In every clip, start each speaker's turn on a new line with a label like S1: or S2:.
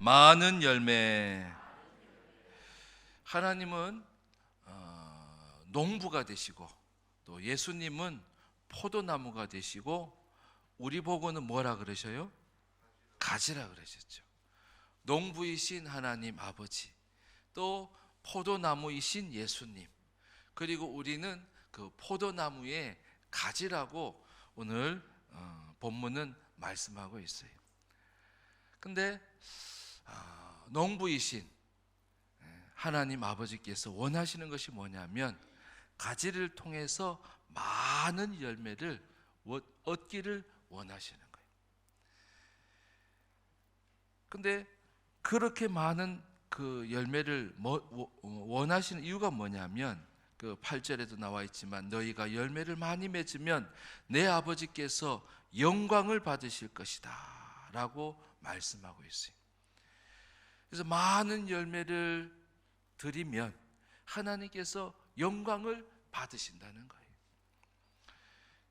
S1: 많은 열매. 하나님은 농부가 되시고 또 예수님은 포도나무가 되시고 우리 보고는 뭐라 그러셔요? 가지라 그러셨죠. 농부이신 하나님 아버지, 또 포도나무이신 예수님, 그리고 우리는 그 포도나무의 가지라고 오늘 본문은 말씀하고 있어요. 근데 농부이신 하나님 아버지께서 원하시는 것이 뭐냐면 가지를 통해서 많은 열매를 얻기를 원하시는 거예요. 근데 그렇게 많은 그 열매를 원하시는 이유가 뭐냐면 그 8절에도 나와 있지만 너희가 열매를 많이 맺으면 내 아버지께서 영광을 받으실 것이다 라고 말씀하고 있어요. 그래서 많은 열매를 드리면 하나님께서 영광을 받으신다는 거예요.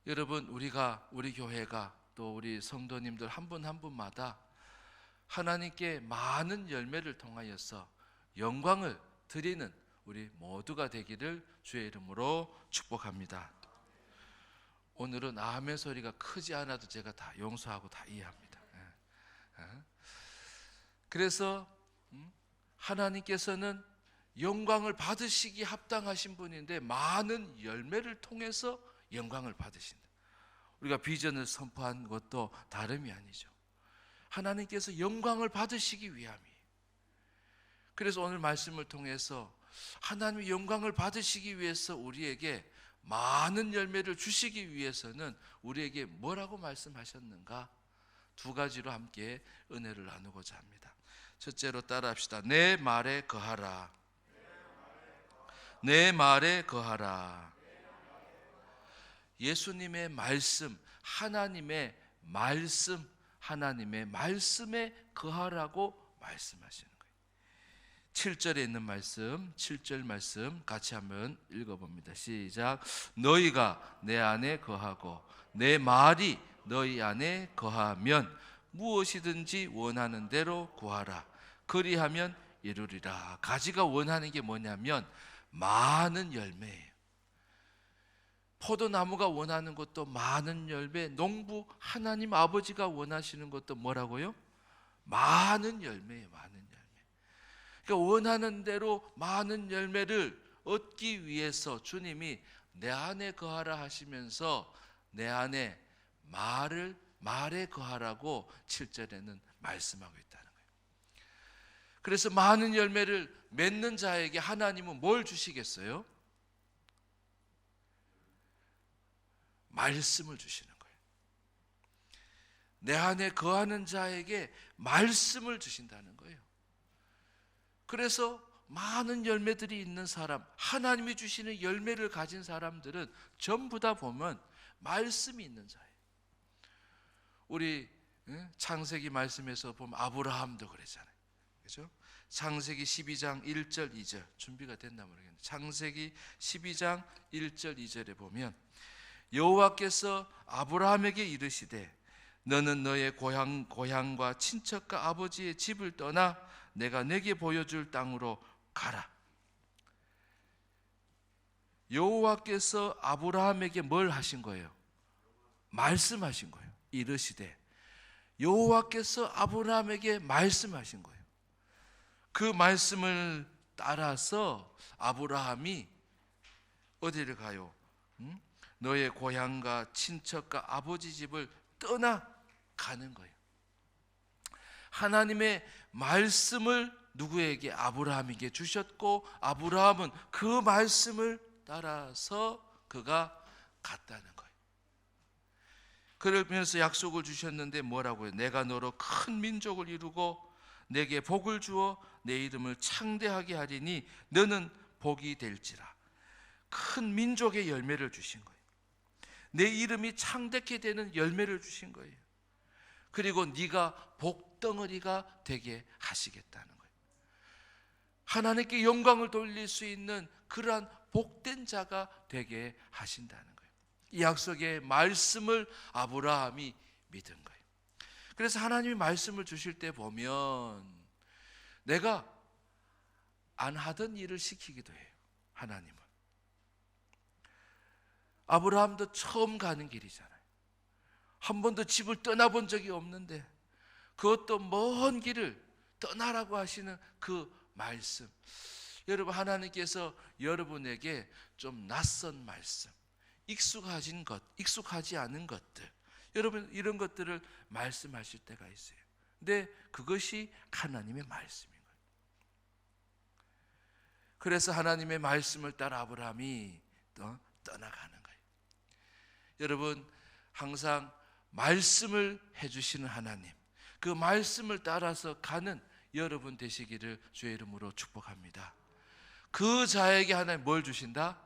S1: 여러분, 우리 교회가 또 우리 성도님들 한 분 한 분마다 하나님께 많은 열매를 통하여서 영광을 드리는 우리 모두가 되기를 주의 이름으로 축복합니다. 오늘은 아멘 소리가 크지 않아도 제가 다 용서하고 다 이해합니다. 그래서 하나님께서는 영광을 받으시기 합당하신 분인데 많은 열매를 통해서 영광을 받으신다. 우리가 비전을 선포한 것도 다름이 아니죠. 하나님께서 영광을 받으시기 위함이에요. 그래서 오늘 말씀을 통해서 하나님의 영광을 받으시기 위해서 우리에게 많은 열매를 주시기 위해서는 우리에게 뭐라고 말씀하셨는가? 두 가지로 함께 은혜를 나누고자 합니다. 첫째로 따라합시다. 내 말에 거하라. 내 말에 거하라. 예수님의 말씀, 하나님의 말씀에 거하라고 말씀하시는 거예요. 7절에 있는 말씀, 7절 말씀 같이 한번 읽어봅니다. 시작. 너희가 내 안에 거하고 내 말이 너희 안에 거하면 무엇이든지 원하는 대로 구하라. 그리하면 이루리라. 가지가 원하는 게 뭐냐면 많은 열매예요. 포도나무가 원하는 것도 많은 열매, 농부 하나님 아버지가 원하시는 것도 뭐라고요? 많은 열매예요. 많은 열매. 그러니까 원하는 대로 많은 열매를 얻기 위해서 주님이 내 안에 거하라 하시면서 내 안에 말에 거하라고 7절에는 말씀하고 있다는 거예요. 그래서 많은 열매를 맺는 자에게 하나님은 뭘 주시겠어요? 말씀을 주시는 거예요. 내 안에 거하는 자에게 말씀을 주신다는 거예요. 그래서 많은 열매들이 있는 사람, 하나님이 주시는 열매를 가진 사람들은 전부 다 보면 말씀이 있는 자예요. 우리 창세기 말씀에서 보면 아브라함도 그랬잖아요. 그렇죠? 창세기 12장 1절 2절 준비가 됐나 모르겠는데 창세기 12장 1절 2절에 보면 여호와께서 아브라함에게 이르시되 너는 너의 고향과 친척과 아버지의 집을 떠나 내가 내게 보여줄 땅으로 가라. 여호와께서 아브라함에게 뭘 하신 거예요? 말씀하신 거예요. 이르시되 여호와께서 아브라함에게 말씀하신 거예요. 그 말씀을 따라서 아브라함이 어디를 가요? 너의 고향과 친척과 아버지 집을 떠나 가는 거예요. 하나님의 말씀을 누구에게? 아브라함에게 주셨고 아브라함은 그 말씀을 따라서 그가 갔다는 거예요. 그러면서 약속을 주셨는데 뭐라고요? 내가 너로 큰 민족을 이루고 내게 복을 주어 내 이름을 창대하게 하리니 너는 복이 될지라. 큰 민족의 열매를 주신 거예요. 내 이름이 창대케 되는 열매를 주신 거예요. 그리고 네가 복덩어리가 되게 하시겠다는 거예요. 하나님께 영광을 돌릴 수 있는 그러한 복된 자가 되게 하신다는 거예요. 이 약속의 말씀을 아브라함이 믿은 거예요. 그래서 하나님이 말씀을 주실 때 보면 내가 안 하던 일을 시키기도 해요. 하나님은. 아브라함도 처음 가는 길이잖아요. 한 번도 집을 떠나본 적이 없는데 그것도 먼 길을 떠나라고 하시는 그 말씀. 여러분, 하나님께서 여러분에게 좀 낯선 말씀, 익숙하지 않은 것들, 여러분 이런 것들을 말씀하실 때가 있어요. 근데 그것이 하나님의 말씀인 거예요. 그래서 하나님의 말씀을 따라 아브라함이 떠나가는 거예요. 여러분, 항상 말씀을 해주시는 하나님, 그 말씀을 따라서 가는 여러분 되시기를 주의 이름으로 축복합니다. 그 자에게 하나님 뭘 주신다?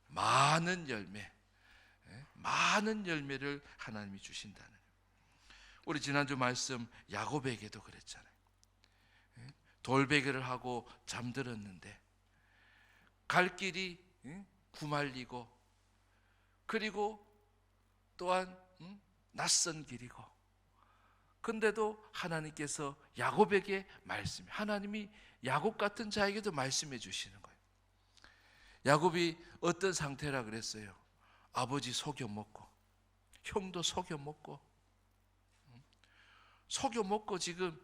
S1: 많은 열매, 많은 열매를 하나님이 주신다는 거예요. 우리 지난주 말씀 야곱에게도 그랬잖아요. 돌베개를 하고 잠들었는데 갈 길이 구말리고, 그리고 또한 낯선 길이고, 근데도 하나님께서 야곱에게 말씀, 하나님이 야곱 같은 자에게도 말씀해 주시는 거예요. 야곱이 어떤 상태라 그랬어요? 아버지 속여 먹고, 형도 속여 먹고, 지금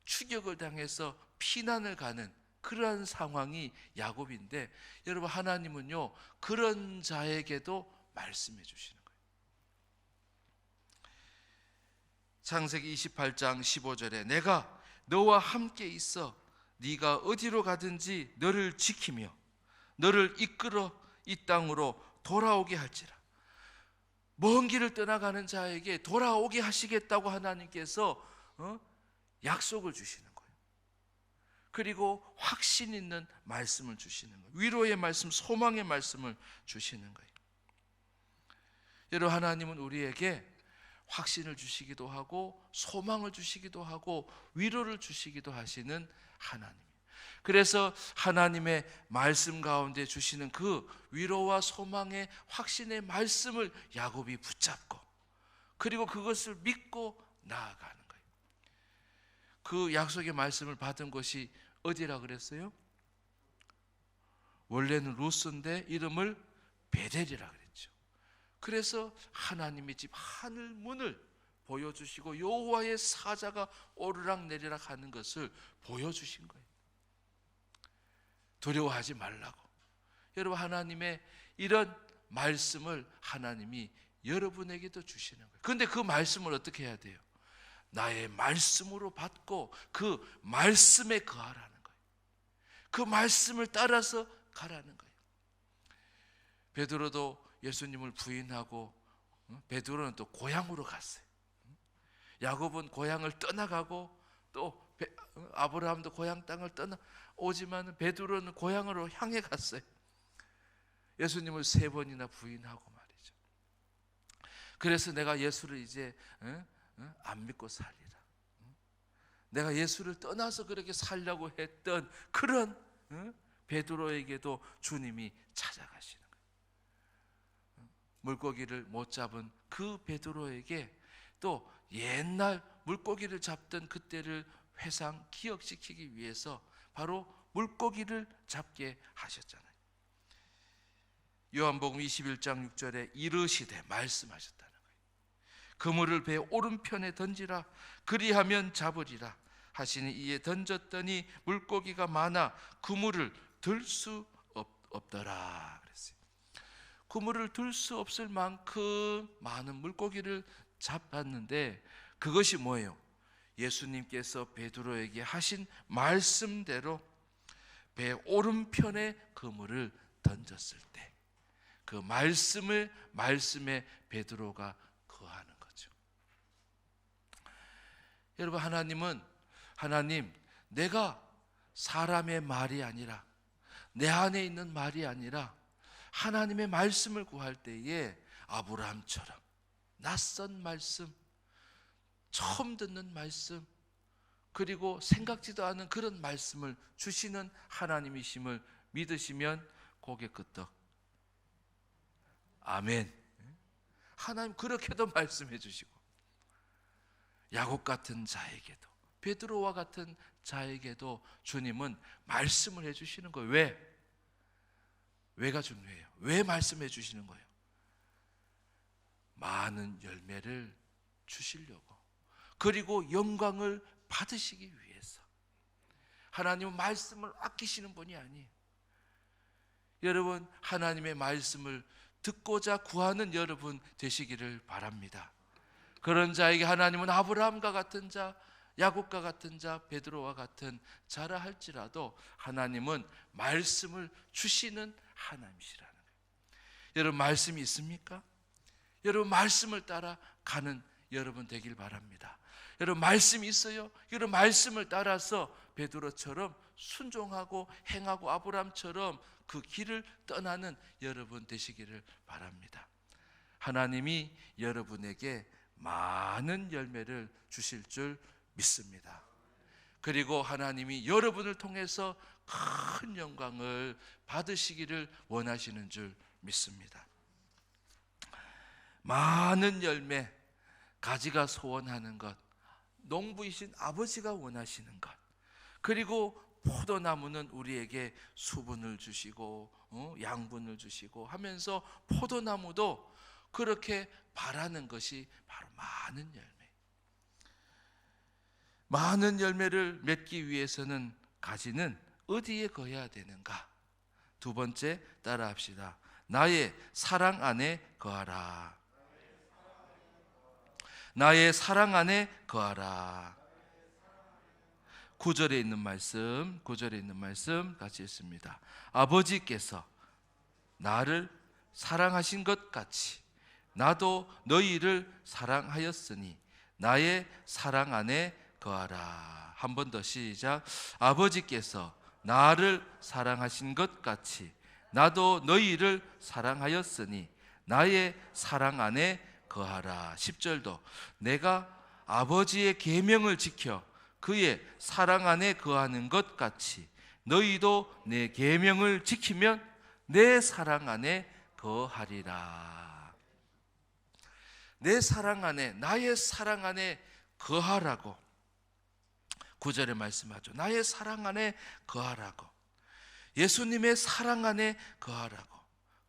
S1: 추격을 당해서 피난을 가는 그러한 상황이 야곱인데, 여러분, 하나님은요 그런 자에게도 말씀해 주시는 거예요. 창세기 28장 15절에 내가 너와 함께 있어 네가 어디로 가든지 너를 지키며 너를 이끌어 이 땅으로 돌아오게 할지라. 먼 길을 떠나가는 자에게 돌아오게 하시겠다고 하나님께서 약속을 주시는 거예요. 그리고 확신 있는 말씀을 주시는 거예요. 위로의 말씀, 소망의 말씀을 주시는 거예요. 여러분, 하나님은 우리에게 확신을 주시기도 하고 소망을 주시기도 하고 위로를 주시기도 하시는 하나님. 그래서 하나님의 말씀 가운데 주시는 그 위로와 소망의 확신의 말씀을 야곱이 붙잡고, 그리고 그것을 믿고 나아가는 거예요. 그 약속의 말씀을 받은 곳이 어디라 그랬어요? 원래는 루스인데 이름을 베델이라 그랬죠. 그래서 하나님의 집 하늘 문을 보여주시고 여호와의 사자가 오르락 내리락 하는 것을 보여주신 거예요. 두려워하지 말라고. 여러분, 하나님의 이런 말씀을 하나님이 여러분에게도 주시는 거예요. 그런데 그 말씀을 어떻게 해야 돼요? 나의 말씀으로 받고 그 말씀에 거하라는 거예요. 그 말씀을 따라서 가라는 거예요. 베드로도 예수님을 부인하고 베드로는 또 고향으로 갔어요. 야곱은 고향을 떠나가고 또 아브라함도 고향 땅을 떠나오지만 베드로는 고향으로 향해 갔어요. 예수님을 3번이나 부인하고 말이죠. 그래서 내가 예수를 이제 안 믿고 살리라. 내가 예수를 떠나서 그렇게 살려고 했던 그런 베드로에게도 주님이 찾아가시는 거예요. 물고기를 못 잡은 그 베드로에게 또 옛날 물고기를 잡던 그때를 기억시키기 위해서 바로 물고기를 잡게 하셨잖아요. 요한복음 21장 6절에 이르시되 말씀하셨다는 거예요. 그물을 배 오른편에 던지라, 그리하면 잡으리라 하시니 이에 던졌더니 물고기가 많아 그물을 들 수 없더라 그랬어요. 그물을 들 수 없을 만큼 많은 물고기를 잡았는데 그것이 뭐예요? 예수님께서 베드로에게 하신 말씀대로 배 오른편에 그물을 던졌을 때 그 말씀에 베드로가 거하는 거죠. 여러분, 하나님, 내가 사람의 말이 아니라 내 안에 있는 말이 아니라 하나님의 말씀을 구할 때에 아브라함처럼 낯선 말씀, 처음 듣는 말씀, 그리고 생각지도 않은 그런 말씀을 주시는 하나님이심을 믿으시면 고개 끄덕. 아멘. 하나님 그렇게도 말씀해 주시고 야곱 같은 자에게도 베드로와 같은 자에게도 주님은 말씀을 해주시는 거예요. 왜? 왜가 중요해요. 왜 말씀해 주시는 거예요? 많은 열매를 주시려고, 그리고 영광을 받으시기 위해서. 하나님은 말씀을 아끼시는 분이 아니에요. 여러분, 하나님의 말씀을 듣고자 구하는 여러분 되시기를 바랍니다. 그런 자에게 하나님은 아브라함과 같은 자, 야곱과 같은 자, 베드로와 같은 자라 할지라도 하나님은 말씀을 주시는 하나님이시라는 거예요. 여러분, 말씀이 있습니까? 여러분, 말씀을 따라 가는 여러분 되길 바랍니다. 여러분, 말씀이 있어요? 여러분, 말씀을 따라서 베드로처럼 순종하고 행하고 아브라함처럼 그 길을 떠나는 여러분 되시기를 바랍니다. 하나님이 여러분에게 많은 열매를 주실 줄 믿습니다. 그리고 하나님이 여러분을 통해서 큰 영광을 받으시기를 원하시는 줄 믿습니다. 많은 열매, 가지가 소원하는 것, 농부이신 아버지가 원하시는 것, 그리고 포도나무는 우리에게 수분을 주시고 양분을 주시고 하면서 포도나무도 그렇게 바라는 것이 바로 많은 열매. 많은 열매를 맺기 위해서는 가지는 어디에 거해야 되는가? 두 번째, 따라합시다. 나의 사랑 안에 거하라. 나의 사랑 안에 거하라. 9절에 있는 말씀 같이 읽습니다. 아버지께서 나를 사랑하신 것 같이 나도 너희를 사랑하였으니 나의 사랑 안에 거하라. 한 번 더 시작. 아버지께서 나를 사랑하신 것 같이 나도 너희를 사랑하였으니 나의 사랑 안에 거하라. 10절도 내가 아버지의 계명을 지켜 그의 사랑 안에 거하는 것 같이 너희도 내 계명을 지키면 내 사랑 안에 거하리라. 내 사랑 안에, 나의 사랑 안에 거하라고 9절에 말씀하죠. 나의 사랑 안에 거하라고, 예수님의 사랑 안에 거하라고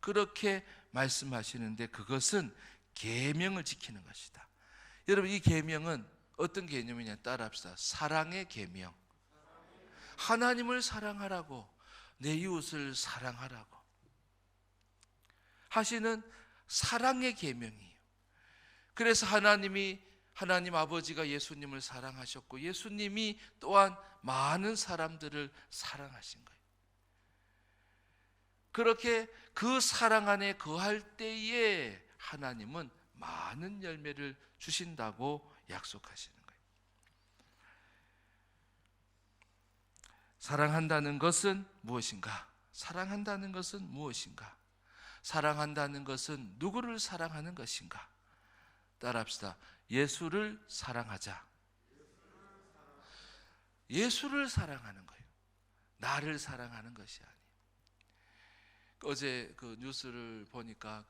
S1: 그렇게 말씀하시는데, 그것은 계명을 지키는 것이다. 여러분, 이 계명은 어떤 개념이냐 따라합시다. 사랑의 계명. 하나님을 사랑하라고, 내 이웃을 사랑하라고 하시는 사랑의 계명이에요. 그래서 하나님 아버지가 예수님을 사랑하셨고 예수님이 또한 많은 사람들을 사랑하신 거예요. 그렇게 그 사랑 안에 거할 때에 하나님은 많은 열매를 주신다고 약속하시는 거예요. 사랑한다는 것은 무엇인가? 사랑한다는 것은 무엇인가? 사랑한다는 것은 누구를 사랑하는 것인가? 따라합시다. 예수를 사랑하자. 예수를 사랑하는 거예요. 나를 사랑하는 것이 아니에요. 어제 그 뉴스를 보니까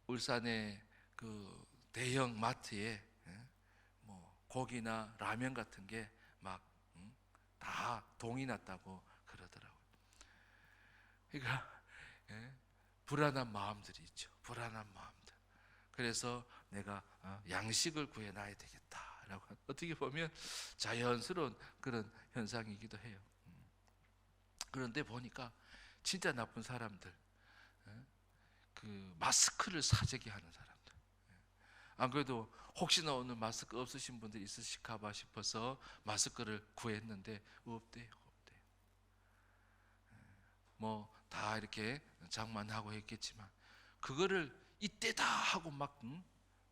S1: 울산의 그 대형 마트에 뭐 고기나 라면 같은 게 막 다 동이 났다고 그러더라고요. 그러니까 불안한 마음들이 있죠. 불안한 마음들. 그래서 내가 양식을 구해놔야 되겠다라고, 어떻게 보면 자연스러운 그런 현상이기도 해요. 그런데 보니까 진짜 나쁜 사람들, 그 마스크를 사재기 하는 사람들. 안 그래도 혹시나 오늘 마스크 없으신 분들 있으실까봐 싶어서 마스크를 구했는데 없대요. 뭐 다 이렇게 장만하고 했겠지만 그거를 이때다 하고 막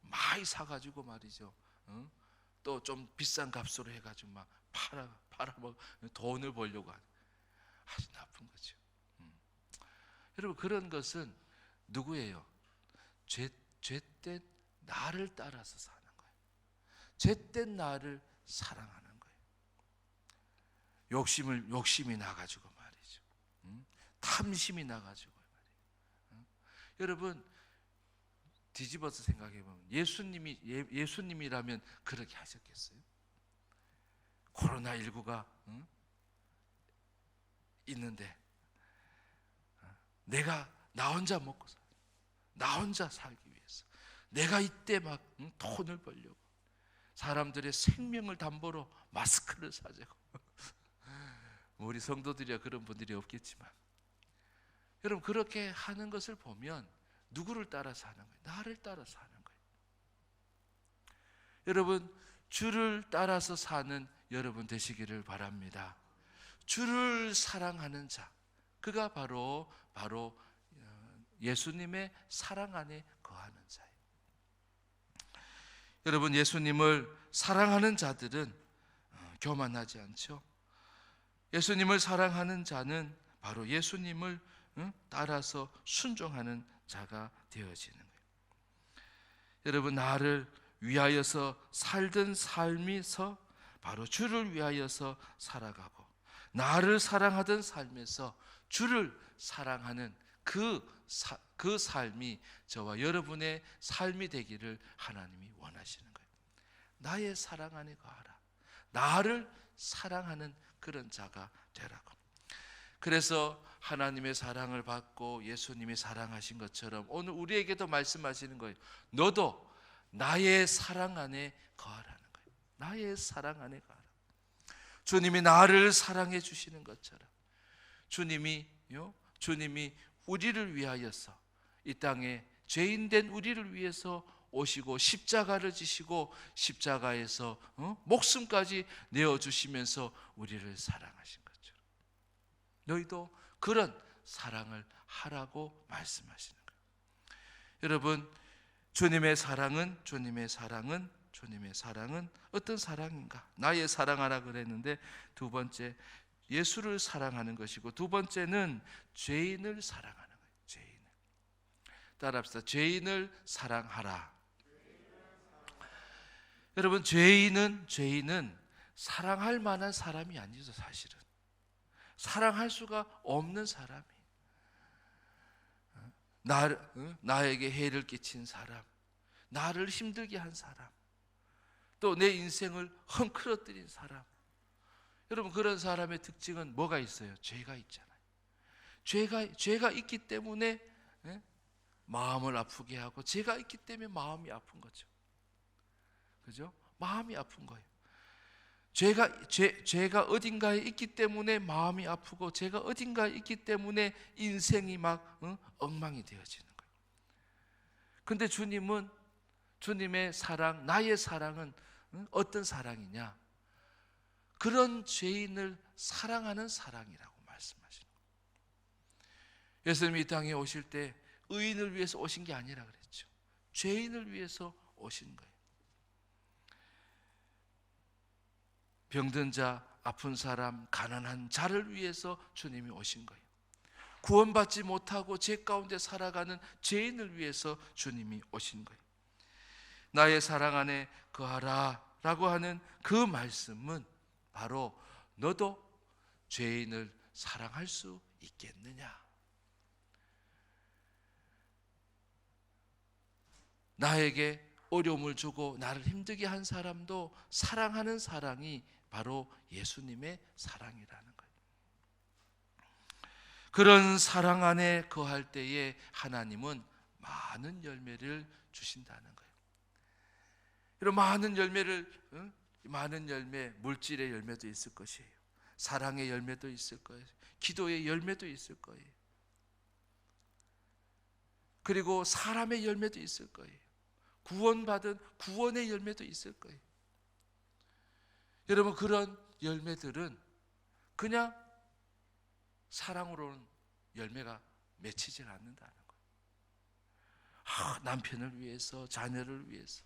S1: 많이 사가지고 말이죠. 또 좀 비싼 값으로 해가지고 막 팔아 뭐 돈을 벌려고 하는, 아주 나쁜 거죠. 여러분, 그런 것은 누구예요? 죄된 나를 따라서 사는 거예요. 죄된 나를 사랑하는 거예요. 욕심이 나가지고 말이죠. 탐심이 나가지고 말이에요. 여러분, 뒤집어서 생각해 보면 예수님이라면 그렇게 하셨겠어요? 코로나19가 있는데 내가 나 혼자 먹고 나 혼자 살기 위해서 내가 이때 막 돈을 벌려고 사람들의 생명을 담보로 마스크를 사재고 우리 성도들이야 그런 분들이 없겠지만 여러분 그렇게 하는 것을 보면 누구를 따라서 하는 거예요? 나를 따라서 하는 거예요. 여러분 주를 따라서 사는 여러분 되시기를 바랍니다. 주를 사랑하는 자, 그가 바로 예수님의 사랑 안에 거하는 자예요. 여러분 예수님을 사랑하는 자들은 교만하지 않죠. 예수님을 사랑하는 자는 바로 예수님을 따라서 순종하는 자가 되어지는 거예요. 여러분 나를 위하여서 살던 삶에서 바로 주를 위하여서 살아가고 나를 사랑하던 삶에서 주를 사랑하는 그 삶이 저와 여러분의 삶이 되기를 하나님이 원하시는 거예요. 나의 사랑 안에 거하라. 나를 사랑하는 그런 자가 되라고. 그래서 하나님의 사랑을 받고 예수님이 사랑하신 것처럼 오늘 우리에게도 말씀하시는 거예요. 너도 나의 사랑 안에 거하라는 거예요. 나의 사랑 안에 거하라. 주님이 나를 사랑해 주시는 것처럼 주님이 우리를 위하여서 이 땅에 죄인된 우리를 위해서 오시고 십자가를 지시고 십자가에서 목숨까지 내어주시면서 우리를 사랑하신 것처럼 너희도 그런 사랑을 하라고 말씀하시는 거예요. 여러분 주님의 사랑은 어떤 사랑인가? 나의 사랑하라 그랬는데 두 번째 예수를 사랑하는 것이고 두 번째는 죄인을 사랑하는 거예요. 죄인을. 따라합시다. 죄인을 사랑하라. 여러분 죄인은 사랑할 만한 사람이 아니죠. 사실은 사랑할 수가 없는 사람이에요. 나에게 해를 끼친 사람, 나를 힘들게 한 사람, 또 내 인생을 헝클어뜨린 사람. 여러분 그런 사람의 특징은 뭐가 있어요? 죄가 있잖아요. 죄가 있기 때문에 마음을 아프게 하고 죄가 있기 때문에 마음이 아픈 거죠. 그죠? 마음이 아픈 거예요. 죄가 어딘가에 있기 때문에 마음이 아프고 죄가 어딘가에 있기 때문에 인생이 막 엉망이 되어지는 거예요. 근데 주님의 사랑, 나의 사랑은 어떤 사랑이냐? 그런 죄인을 사랑하는 사랑이라고 말씀하시는 거예요. 예수님이 이 땅에 오실 때 의인을 위해서 오신 게 아니라 그랬죠. 죄인을 위해서 오신 거예요. 병든 자, 아픈 사람, 가난한 자를 위해서 주님이 오신 거예요. 구원받지 못하고 죄 가운데 살아가는 죄인을 위해서 주님이 오신 거예요. 나의 사랑 안에 거하라 라고 하는 그 말씀은 바로 너도 죄인을 사랑할 수 있겠느냐? 나에게 어려움을 주고 나를 힘들게 한 사람도 사랑하는 사랑이 바로 예수님의 사랑이라는 거예요. 그런 사랑 안에 거할 때에 하나님은 많은 열매를 주신다는 거예요. 이런 많은 열매, 물질의 열매도 있을 것이에요. 사랑의 열매도 있을 거예요. 기도의 열매도 있을 거예요. 그리고 사람의 열매도 있을 거예요. 구원받은 구원의 열매도 있을 거예요. 여러분 그런 열매들은 그냥 사랑으로는 열매가 맺히질 않는다는 거예요. 남편을 위해서, 자녀를 위해서.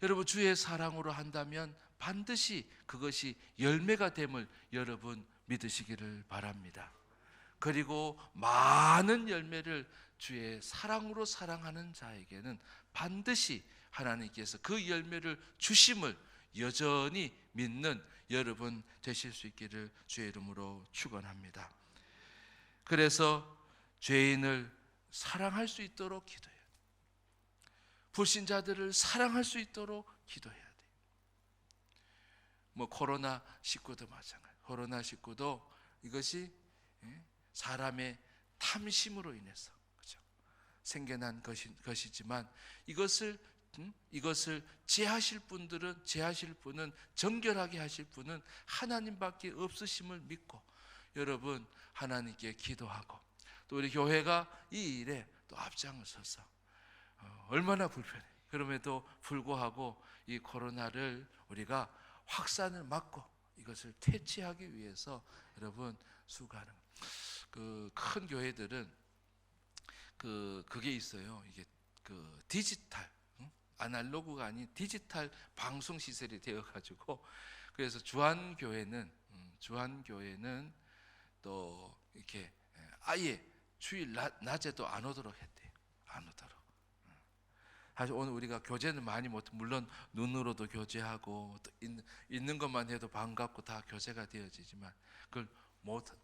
S1: 여러분 주의 사랑으로 한다면 반드시 그것이 열매가 됨을 여러분 믿으시기를 바랍니다. 그리고 많은 열매를 주의 사랑으로 사랑하는 자에게는 반드시 하나님께서 그 열매를 주심을 여전히 믿는 여러분 되실 수 있기를 주의 이름으로 축원합니다. 그래서 죄인을 사랑할 수 있도록 기도해야 돼요. 불신자들을 사랑할 수 있도록 기도해야 돼요. 코로나 19도 마찬가지. 코로나 19도 이것이 사람의 탐심으로 인해서 그죠? 생겨난 것이지만 이것을 제하실 분은 정결하게 하실 분은 하나님밖에 없으심을 믿고 여러분 하나님께 기도하고 또 우리 교회가 이 일에 또 앞장을 서서 얼마나 불편해. 그럼에도 불구하고 이 코로나를 우리가 확산을 막고 이것을 퇴치하기 위해서 여러분 수고하는 그 큰 교회들은 그게 있어요. 이게 디지털 아날로그가 아닌 디지털 방송 시설이 되어 가지고 그래서 주한교회는 또 이렇게 아예 주일 낮에도 안 오도록 했대요. 안 오도록. 사실 오늘 우리가 교제는 많이 못, 물론 눈으로도 교제하고 또 있는 것만 해도 반갑고 다 교제가 되어지지만 그걸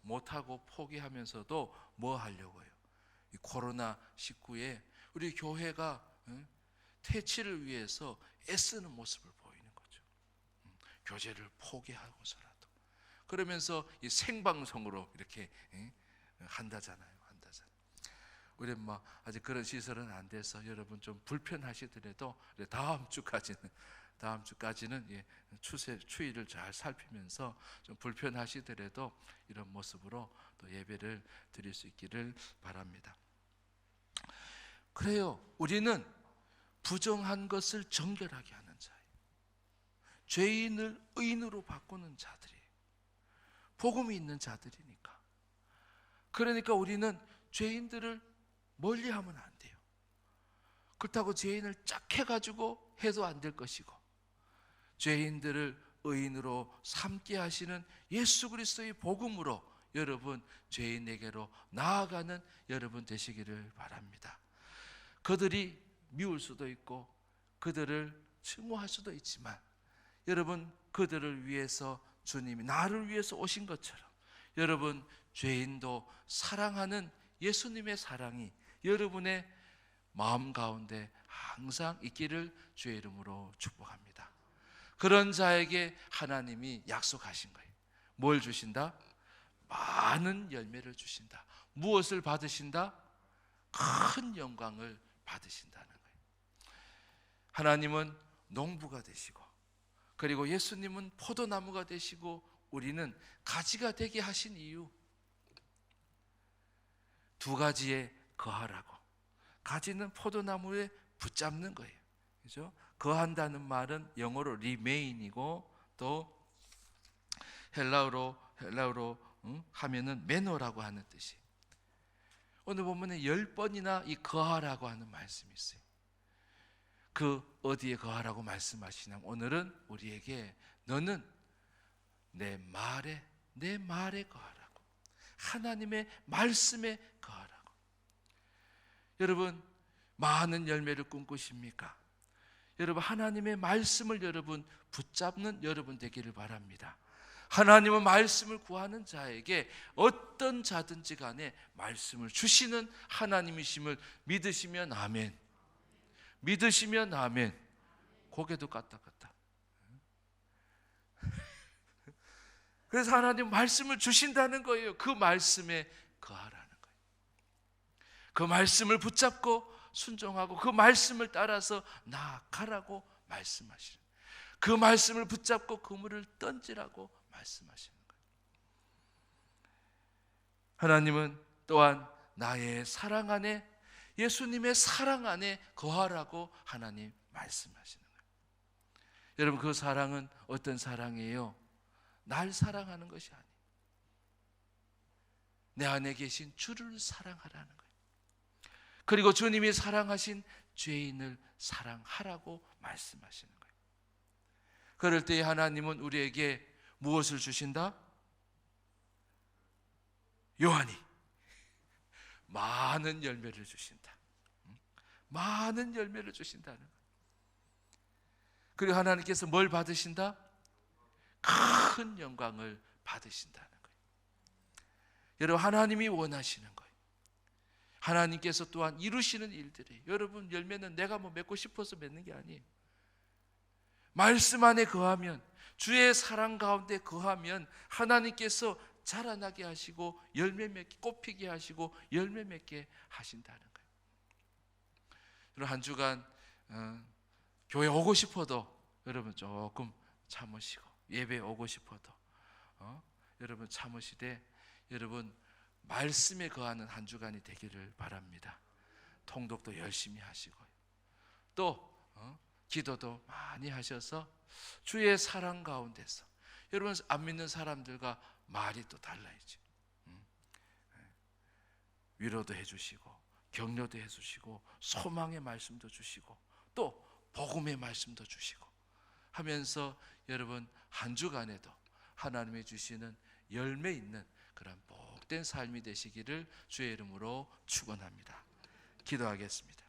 S1: 못하고 포기하면서도 뭐 하려고요? 이 코로나 19에 우리 교회가 퇴치를 위해서 애쓰는 모습을 보이는 거죠. 교제를 포기하고서라도 그러면서 이 생방송으로 이렇게 한다잖아요. 우리 아직 그런 시설은 안 돼서 여러분 좀 불편하시더라도 다음 주까지는 추이를 잘 살피면서 좀 불편하시더라도 이런 모습으로 또 예배를 드릴 수 있기를 바랍니다. 그래요. 우리는 부정한 것을 정결하게 하는 자예요. 죄인을 의인으로 바꾸는 자들이에요. 복음이 있는 자들이니까. 그러니까 우리는 죄인들을 멀리하면 안 돼요. 그렇다고 죄인을 짝해가지고 해도 안 될 것이고 죄인들을 의인으로 삼게 하시는 예수 그리스도의 복음으로 여러분 죄인에게로 나아가는 여러분 되시기를 바랍니다. 그들이 미울 수도 있고 그들을 증오할 수도 있지만 여러분 그들을 위해서 주님이 나를 위해서 오신 것처럼 여러분 죄인도 사랑하는 예수님의 사랑이 여러분의 마음 가운데 항상 있기를 주의 이름으로 축복합니다. 그런 자에게 하나님이 약속하신 거예요. 뭘 주신다? 많은 열매를 주신다. 무엇을 받으신다? 큰 영광을 받으신다는 거예요. 하나님은 농부가 되시고 그리고 예수님은 포도나무가 되시고 우리는 가지가 되게 하신 이유 두 가지에 거하라고. 가지는 포도나무에 붙잡는 거예요. 그죠? 거한다는 말은 영어로 remain이고 또 헬라어로 하면은 매너라고 하는 뜻이. 오늘 보면은 10번이나 이 거하라고 하는 말씀이 있어요. 그 어디에 거하라고 말씀하시냐면 오늘은 우리에게 너는 내 말에 거하라고. 하나님의 말씀에 거하라고. 여러분 많은 열매를 꿈꾸십니까? 여러분 하나님의 말씀을 여러분 붙잡는 여러분 되기를 바랍니다. 하나님의 말씀을 구하는 자에게 어떤 자든지 간에 말씀을 주시는 하나님이심을 믿으시면 아멘. 믿으시면 아멘. 고개도 까딱까딱. 그래서 하나님 말씀을 주신다는 거예요. 그 말씀에 거하라는 거예요. 그 말씀을 붙잡고 순종하고 그 말씀을 따라서 나아가라고 말씀하시는 거예요. 그 말씀을 붙잡고 그물을 던지라고 말씀하시는 거예요. 하나님은 또한 나의 사랑 안에 예수님의 사랑 안에 거하라고 하나님 말씀하시는 거예요. 여러분 그 사랑은 어떤 사랑이에요? 날 사랑하는 것이 아니에요. 내 안에 계신 주를 사랑하라는 거예요. 그리고 주님이 사랑하신 죄인을 사랑하라고 말씀하시는 거예요. 그럴 때 하나님은 우리에게 무엇을 주신다? 요한이 많은 열매를 주신다. 많은 열매를 주신다는 거예요. 그리고 하나님께서 뭘 받으신다? 큰 영광을 받으신다는 거예요. 여러분 하나님이 원하시는 거예요. 하나님께서 또한 이루시는 일들이 여러분 열매는 내가 맺고 싶어서 맺는 게 아니에요. 말씀 안에 거하면, 주의 사랑 가운데 거하면 하나님께서 자라나게 하시고 열매 맺게, 꽃피게 하시고 열매 맺게 하신다는 거예요. 여러분, 한 주간 교회 오고 싶어도 여러분 조금 참으시고, 예배 오고 싶어도 여러분 참으시되, 여러분 말씀에 거하는 한 주간이 되기를 바랍니다. 통독도 열심히 하시고요, 또 기도도 많이 하셔서 주의 사랑 가운데서, 여러분 안 믿는 사람들과 말이 또 달라야지. 위로도 해주시고 격려도 해주시고 소망의 말씀도 주시고 또 복음의 말씀도 주시고 하면서 여러분 한 주간에도 하나님이 주시는 열매 있는 그런 복된 삶이 되시기를 주의 이름으로 축원합니다. 기도하겠습니다.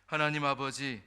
S1: 하나님 아버지,